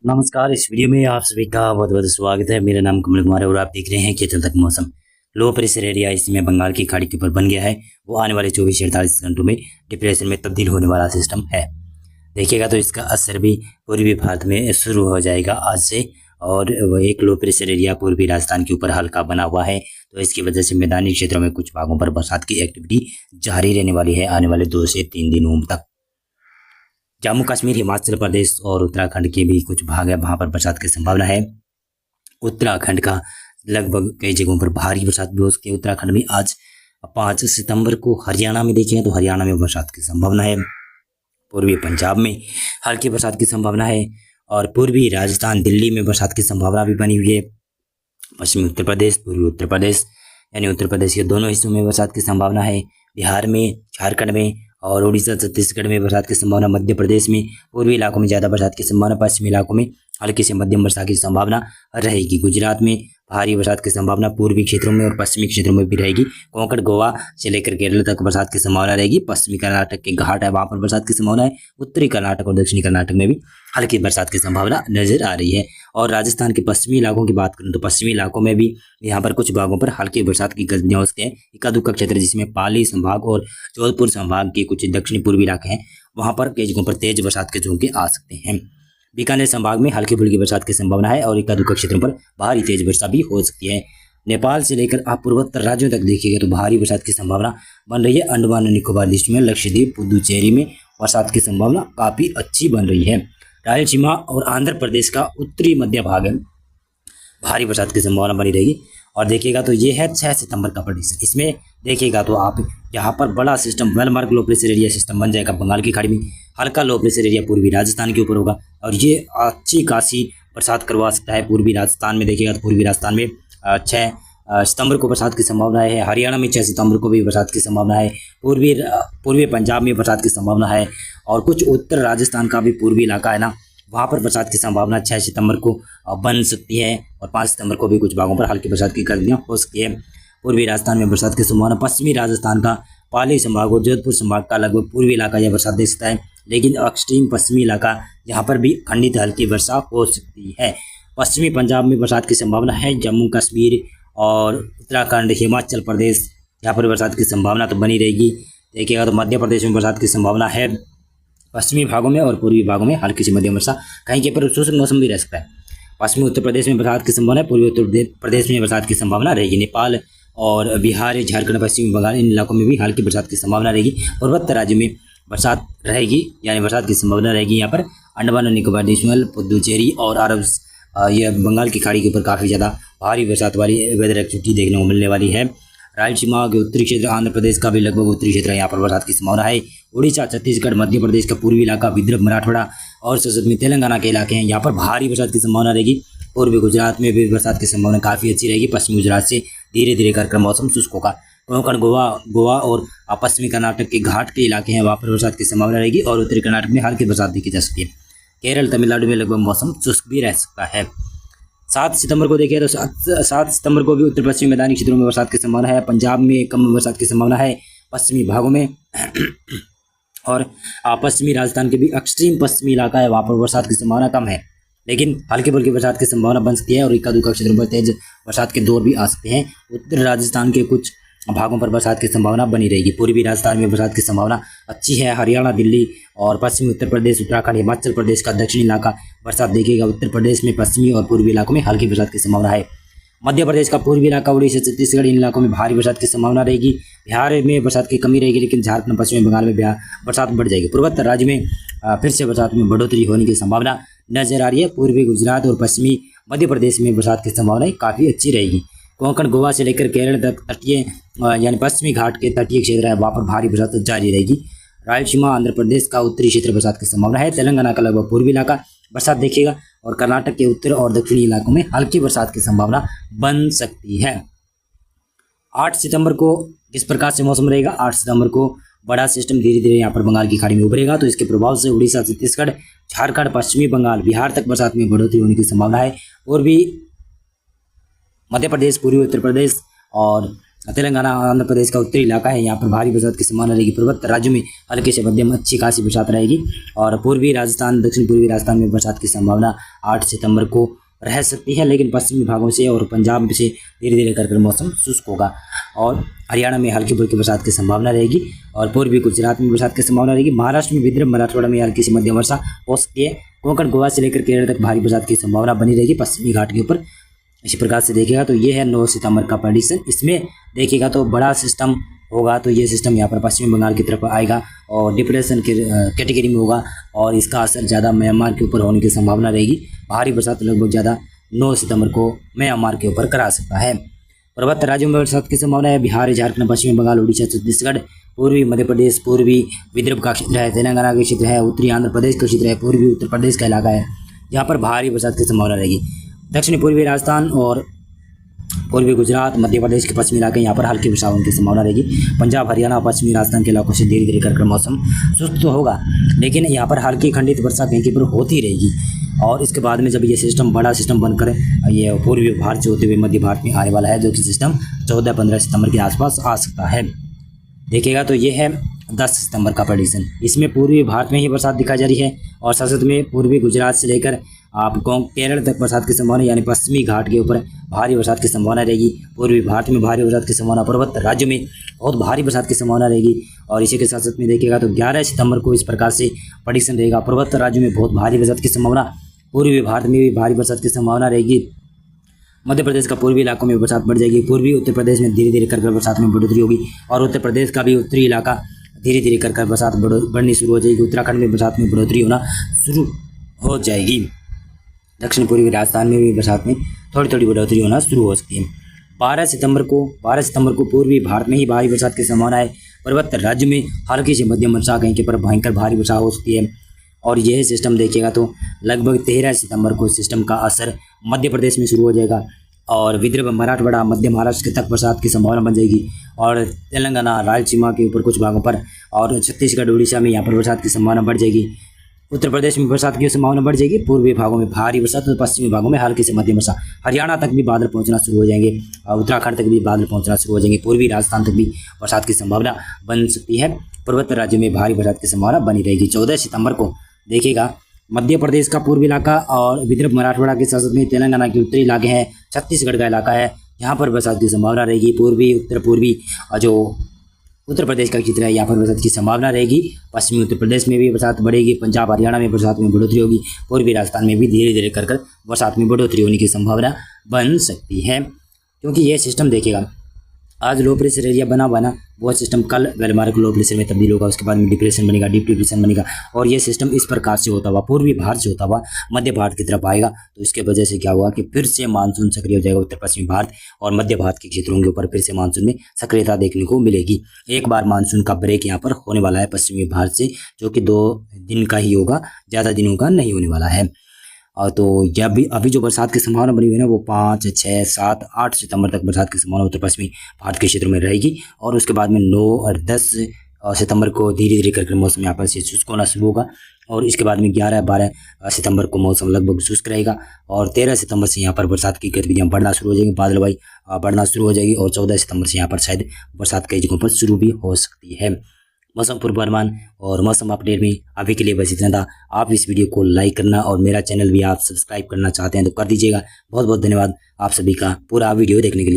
नमस्कार। इस वीडियो में आप सभी का बहुत बहुत स्वागत है। मेरा नाम कमल कुमार है और आप देख रहे हैं कि तक मौसम। लो प्रेशर एरिया इसमें बंगाल की खाड़ी के ऊपर बन गया है। वो आने वाले 24 से 48 घंटों में डिप्रेशन में तब्दील होने वाला सिस्टम है। देखिएगा तो इसका असर भी पूर्वी भारत में शुरू हो जाएगा आज से। और वह एक लो प्रेशर एरिया पूर्वी राजस्थान के ऊपर हल्का बना हुआ है, तो इसकी वजह से मैदानी क्षेत्रों में कुछ भागों पर बरसात की एक्टिविटी जारी रहने वाली है आने वाले 2 से 3 दिनों तक। जम्मू कश्मीर, हिमाचल प्रदेश और उत्तराखंड के भी कुछ भाग है, वहाँ पर बरसात की संभावना है। उत्तराखंड का लगभग कई जगहों पर भारी बरसात भी हो सकती है। उत्तराखंड में आज 5 सितंबर को हरियाणा में देखें तो हरियाणा में बरसात की संभावना है। पूर्वी पंजाब में हल्की बरसात की संभावना है और पूर्वी राजस्थान, दिल्ली में बरसात की संभावना भी बनी हुई है। पश्चिमी उत्तर प्रदेश, पूर्वी उत्तर प्रदेश यानी उत्तर प्रदेश के दोनों हिस्सों में बरसात की संभावना है। बिहार में, झारखंड में और उड़ीसा, छत्तीसगढ़ में बरसात की संभावना। मध्य प्रदेश में पूर्वी इलाकों में ज़्यादा बरसात की संभावना, पश्चिमी इलाकों में हल्की से मध्यम बरसात की संभावना रहेगी। गुजरात में भारी बरसात की संभावना पूर्वी क्षेत्रों में और पश्चिमी क्षेत्रों में भी रहेगी। कोंकण, गोवा से लेकर केरल तक बरसात की संभावना रहेगी। पश्चिमी कर्नाटक के घाट है, वहाँ पर बरसात की संभावना है। उत्तरी कर्नाटक और दक्षिणी कर्नाटक में भी हल्की बरसात की संभावना नजर आ रही है। और राजस्थान के पश्चिमी इलाकों की बात करूँ तो पश्चिमी इलाकों में भी यहाँ पर कुछ भागों पर हल्की बरसात की गतिविधियाँ हो सकती है। इक्का दुक्का क्षेत्र जिसमें पाली संभाग और जोधपुर संभाग के कुछ दक्षिणी पूर्वी इलाके हैं, वहाँ पर कई जगहों पर तेज बरसात के झोंके आ सकते हैं। बीकानेर संभाग में हल्की फुल्की बरसात की संभावना है और इक्का दुक्का क्षेत्रों पर भारी तेज वर्षा भी हो सकती है। नेपाल से लेकर आप पूर्वोत्तर राज्यों तक देखिएगा तो भारी बरसात की संभावना बन रही है। अंडमान और निकोबार द्वीप में, लक्षद्वीप, पुदुचेरी में बरसात की संभावना काफ़ी अच्छी बन रही है। रायलसीमा और आंध्र प्रदेश का उत्तरी मध्य भाग है, भारी बरसात की संभावना बनी रहेगी। और देखिएगा तो ये है 6 सितंबर का प्रेडिक्शन। इसमें देखिएगा तो आप यहाँ पर बड़ा system well-marked low pressure area system बन जाएगा बंगाल की खाड़ी में। हल्का लो प्रेशर एरिया पूर्वी राजस्थान के ऊपर होगा और ये अच्छी खासी बरसात करवा सकता है पूर्वी राजस्थान में। देखिएगा तो पूर्वी राजस्थान में 6 सितंबर को बरसात की संभावना है। हरियाणा में 6 सितंबर को भी बरसात की संभावना है। पूर्वी पंजाब में बरसात की संभावना है और कुछ उत्तर राजस्थान का भी पूर्वी इलाका है ना, वहाँ पर बरसात की संभावना 6 सितंबर को बन सकती है। और 5 सितंबर को भी कुछ भागों पर हल्की बरसात की गतिविधियाँ हो सकती है। पूर्वी राजस्थान में बरसात की संभावना, पश्चिमी राजस्थान का पाली संभाग और जोधपुर संभाग का लगभग पूर्वी इलाका यह बरसात दे सकता है। लेकिन एक्सट्रीम पश्चिमी इलाका, यहाँ पर भी खंडित हल्की वर्षा हो सकती है। पश्चिमी पंजाब में बरसात की संभावना है। जम्मू कश्मीर और उत्तराखंड, हिमाचल प्रदेश, यहाँ पर बरसात की संभावना तो बनी रहेगी। देखिएगा तो मध्य प्रदेश में बरसात की संभावना है। पश्चिमी भागों में और पूर्वी भागों में हल्की से मध्यम वर्षा, कहीं के पर शुष्क मौसम भी रह सकता है। पश्चिमी उत्तर प्रदेश में बरसात की संभावना है। पूर्वी उत्तर प्रदेश में बरसात की संभावना रहेगी। नेपाल और बिहार, झारखंड, पश्चिमी बंगाल, इन इलाकों में भी हल्की बरसात की संभावना रहेगी। पूर्वोत्तर राज्यों में बरसात रहेगी, यानी बरसात की संभावना रहेगी। यहाँ पर अंडमान और निकोबार द्वीप, पुदुचेरी और अरब, यह बंगाल की खाड़ी के ऊपर काफ़ी ज़्यादा भारी बरसात वाली वेदर एक्टिविटी देखने को मिलने वाली है। रायलसीमा के उत्तरी क्षेत्र, आंध्र प्रदेश का भी लगभग उत्तरी क्षेत्र है, यहाँ पर बरसात की संभावना है। उड़ीसा, छत्तीसगढ़, मध्य प्रदेश का पूर्वी इलाका, विदर्भ, मराठवाड़ा और संसद में तेलंगाना के इलाके हैं, यहाँ पर भारी बरसात की संभावना रहेगी। पूर्वी गुजरात में भी बरसात की संभावना काफ़ी अच्छी रहेगी। पश्चिमी गुजरात से धीरे धीरे कर मौसम शुष्क होगा। कोंकण, गोवा और पश्चिमी कर्नाटक के घाट के इलाके हैं, वहाँ पर बरसात की संभावना रहेगी और उत्तरी कर्नाटक में हल्की बरसात देखी जा सकती है। केरल, तमिलनाडु में लगभग मौसम शुष्क भी रह सकता है। 7 सितंबर को देखिए तो 7 सितंबर को भी उत्तर पश्चिमी मैदानी क्षेत्रों में बरसात की संभावना है। पंजाब में कम बरसात की संभावना है पश्चिमी भागों में और पश्चिमी राजस्थान के भी एक्सट्रीम पश्चिमी इलाका है, वहाँ पर बरसात की संभावना कम है। लेकिन हल्की फुल्की बरसात की संभावना बन सकती है और इक्का दुक्का क्षेत्रों पर तेज बरसात के दौर भी आ सकते हैं। उत्तर राजस्थान के कुछ भागों पर बरसात की संभावना बनी रहेगी। पूर्वी राजस्थान में बरसात की संभावना अच्छी है। हरियाणा, दिल्ली और पश्चिमी उत्तर प्रदेश, उत्तराखंड, हिमाचल प्रदेश का दक्षिणी इलाका बरसात देखिएगा। उत्तर प्रदेश में पश्चिमी और पूर्वी इलाकों में हल्की बरसात की संभावना है। मध्य प्रदेश का पूर्वी इलाका, उड़ीसा, छत्तीसगढ़, इन इलाकों में भारी बरसात की संभावना रहेगी। बिहार में बरसात की कमी रहेगी, लेकिन झारखंड, पश्चिमी बंगाल में बरसात बढ़ जाएगी। पूर्वोत्तर राज्य में फिर से बरसात में बढ़ोतरी होने की संभावना नजर आ रही है। पूर्वी गुजरात और पश्चिमी मध्य प्रदेश में बरसात की संभावना काफ़ी अच्छी रहेगी। कोंकण, गोवा से लेकर केरल तक तटीय यानी पश्चिमी घाट के तटीय क्षेत्र है, वहाँ पर भारी बरसात जारी रहेगी। रायलसीमा, आंध्र प्रदेश का उत्तरी क्षेत्र बरसात की संभावना है। तेलंगाना का लगभग पूर्वी इलाका बरसात देखिएगा और कर्नाटक के उत्तर और दक्षिणी इलाकों में हल्की बरसात की संभावना बन सकती है। 8 सितंबर को किस प्रकार से मौसम रहेगा? 8 सितंबर को बड़ा सिस्टम धीरे धीरे यहाँ पर बंगाल की खाड़ी में उभरेगा, तो इसके प्रभाव से उड़ीसा, छत्तीसगढ़, झारखंड, पश्चिमी बंगाल, बिहार तक बरसात में बढ़ोतरी होने की संभावना है। और भी मध्य प्रदेश, पूर्वी उत्तर प्रदेश और तेलंगाना आंध्र प्रदेश का उत्तरी इलाका है, यहाँ पर भारी बरसात की संभावना रहेगी। पर्वतीय राज्यों में हल्के से मध्यम अच्छी खासी बरसात रहेगी। और पूर्वी राजस्थान, दक्षिण पूर्वी राजस्थान में बरसात की संभावना 8 सितंबर को रह सकती है, लेकिन पश्चिमी भागों से और पंजाब से धीरे धीरे कर मौसम शुष्क होगा। और हरियाणा में हल्की फुल्की बरसात की संभावना रहेगी। और पूर्वी गुजरात में बरसात की संभावना रहेगी। महाराष्ट्र में विदर्भ मराठवाड़ा में हल्की से मध्यम वर्षा हो सकती है। कोंकण गोवा से लेकर केरल तक भारी बरसात की संभावना बनी रहेगी पश्चिमी घाट के ऊपर। इसी प्रकार से देखेगा तो ये है 9 सितंबर का प्रेडिक्शन। इसमें देखिएगा तो बड़ा सिस्टम होगा, तो ये सिस्टम यहाँ पर पश्चिमी बंगाल की तरफ आएगा और डिप्रेशन के कैटेगरी में होगा और इसका असर ज़्यादा म्यांमार के ऊपर होने की संभावना रहेगी। भारी बरसात लगभग ज़्यादा 9 सितंबर को म्यांमार के ऊपर करा सकता है। पर्वतीय राज्यों में बरसात की संभावना है। बिहार, झारखंड, पश्चिमी बंगाल, उड़ीसा, छत्तीसगढ़, पूर्वी मध्य प्रदेश, पूर्वी विदर्भ का क्षेत्र है, तेलंगाना का क्षेत्र है, उत्तरी आंध्र प्रदेश का क्षेत्र है, पूर्वी उत्तर प्रदेश का इलाका है, जहाँ पर भारी बरसात की संभावना रहेगी। दक्षिण पूर्वी राजस्थान और पूर्वी गुजरात, मध्य प्रदेश के पश्चिमी इलाके, यहाँ पर हल्की वर्षा होने की संभावना रहेगी। पंजाब, हरियाणा, पश्चिमी राजस्थान के इलाकों से धीरे धीरे कर मौसम सुस्त तो होगा, लेकिन यहाँ पर हल्की खंडित वर्षा कहीं कहीं पर होती रहेगी। और इसके बाद में जब ये सिस्टम बड़ा सिस्टम बनकर ये पूर्वी भारत से होते हुए मध्य भारत में आने वाला है, जो कि सिस्टम 14-15 सितंबर के आसपास आ सकता है। देखिएगा तो ये है 10 सितंबर का प्रेडिक्शन। इसमें पूर्वी भारत में ही बरसात दिखाई जा रही है और साथ में पूर्वी गुजरात से लेकर आप केरल तक बरसात की संभावना, यानी पश्चिमी घाट के ऊपर भारी बरसात की संभावना रहेगी। पूर्वी भारत में भारी बरसात की संभावना, पर्वतीय राज्यों में बहुत भारी बरसात की संभावना रहेगी। और इसी के साथ साथ में देखिएगा तो 11 सितंबर को इस प्रकार से प्रेडिक्शन रहेगा। पर्वतीय राज्यों में बहुत भारी बरसात की संभावना, पूर्वी भारत में भी भारी बरसात की संभावना रहेगी। मध्य प्रदेश का पूर्वी इलाकों में बरसात बढ़ जाएगी। पूर्वी उत्तर प्रदेश में धीरे धीरे कर बरसात में बढ़ोतरी होगी और उत्तर प्रदेश का भी उत्तरी इलाका धीरे धीरे कर बरसात बढ़नी शुरू हो जाएगी। उत्तराखंड में बरसात में बढ़ोतरी होना शुरू हो जाएगी। दक्षिण पूर्वी राजस्थान में भी बरसात में थोड़ी थोड़ी बढ़ोतरी होना शुरू हो सकती है। 12 सितंबर को पूर्वी भारत में ही भारी बरसात की संभावना है। पर्वतीय राज्य में हल्की से मध्यम वर्षा, कहीं के पर भयंकर भारी वर्षा हो सकती है। और यह सिस्टम देखिएगा तो लगभग 13 सितंबर को सिस्टम का असर मध्य प्रदेश में शुरू हो जाएगा और विदर्भ, मराठवाड़ा, मध्य महाराष्ट्र तक बरसात की संभावना बन जाएगी। और तेलंगाना, रायलसीमा के ऊपर कुछ भागों पर और छत्तीसगढ़, उड़ीसा में यहाँ पर बरसात की संभावना बढ़ जाएगी। उत्तर प्रदेश में बरसात की संभावना बढ़ जाएगी। पूर्वी भागों में भारी बरसात और पश्चिमी भागों में हल्की से मध्यम वर्षा। हरियाणा तक भी बादल पहुंचना शुरू हो जाएंगे और उत्तराखंड तक भी बादल पहुंचना शुरू हो जाएंगे। पूर्वी राजस्थान तक भी बरसात की संभावना बन सकती है। पर्वतीय राज्यों में भारी बरसात की संभावना बनी रहेगी। 14 सितंबर को देखिएगा मध्य प्रदेश का पूर्वी इलाका और विदर्भ, मराठवाड़ा के साथ में तेलंगाना के उत्तरी इलाके हैं, छत्तीसगढ़ का इलाका है, यहाँ पर बरसात की संभावना रहेगी। पूर्वी, उत्तर पूर्वी जो उत्तर प्रदेश का क्षेत्र है, यहाँ पर बरसात की संभावना रहेगी। पश्चिमी उत्तर प्रदेश में भी बरसात बढ़ेगी। पंजाब, हरियाणा में बरसात में बढ़ोतरी होगी। पूर्वी राजस्थान में भी धीरे धीरे कर बरसात में बढ़ोतरी होने की संभावना बन सकती है, क्योंकि यह सिस्टम देखिएगा आज लो प्रेशर एरिया बना वो सिस्टम कल वेलमार्क लो प्रेशर में तब्दील होगा। उसके बाद में डिप्रेशन बनेगा, डीप डिप्रेशन बनेगा और ये सिस्टम इस प्रकार से होता हुआ पूर्वी भारत से होता हुआ मध्य भारत की तरफ आएगा। तो इसके वजह से क्या होगा कि फिर से मानसून सक्रिय हो जाएगा। उत्तर पश्चिमी भारत और मध्य भारत के क्षेत्रों के ऊपर फिर से मानसून में सक्रियता देखने को मिलेगी। एक बार मानसून का ब्रेक यहाँ पर होने वाला है पश्चिमी भारत से, जो कि 2 दिन का ही होगा, ज़्यादा दिनों का नहीं होने वाला है। और तो जब भी अभी जो बरसात की संभावना बनी हुई है ना, वो 5, 6, 7, 8 सितंबर तक बरसात की संभावना उत्तर पश्चिमी भारत के क्षेत्र में रहेगी। और उसके बाद में 9 और 10 सितंबर को धीरे धीरे करके मौसम यहाँ पर से शुष्क होना शुरू होगा। और इसके बाद में 11-12 सितंबर को मौसम लगभग शुष्क रहेगा और 13 सितंबर से यहाँ पर बरसात की गतिविधियाँ बढ़ना शुरू हो जाएंगी, बादलवाई बढ़ना शुरू हो जाएगी और 14 सितंबर से यहाँ पर शायद बरसात कई जगहों पर शुरू भी हो सकती है। मौसम पूर्वानुमान और मौसम अपडेट में अभी के लिए बस इतना था। आप इस वीडियो को लाइक करना और मेरा चैनल भी आप सब्सक्राइब करना चाहते हैं तो कर दीजिएगा। बहुत बहुत धन्यवाद आप सभी का पूरा वीडियो देखने के लिए।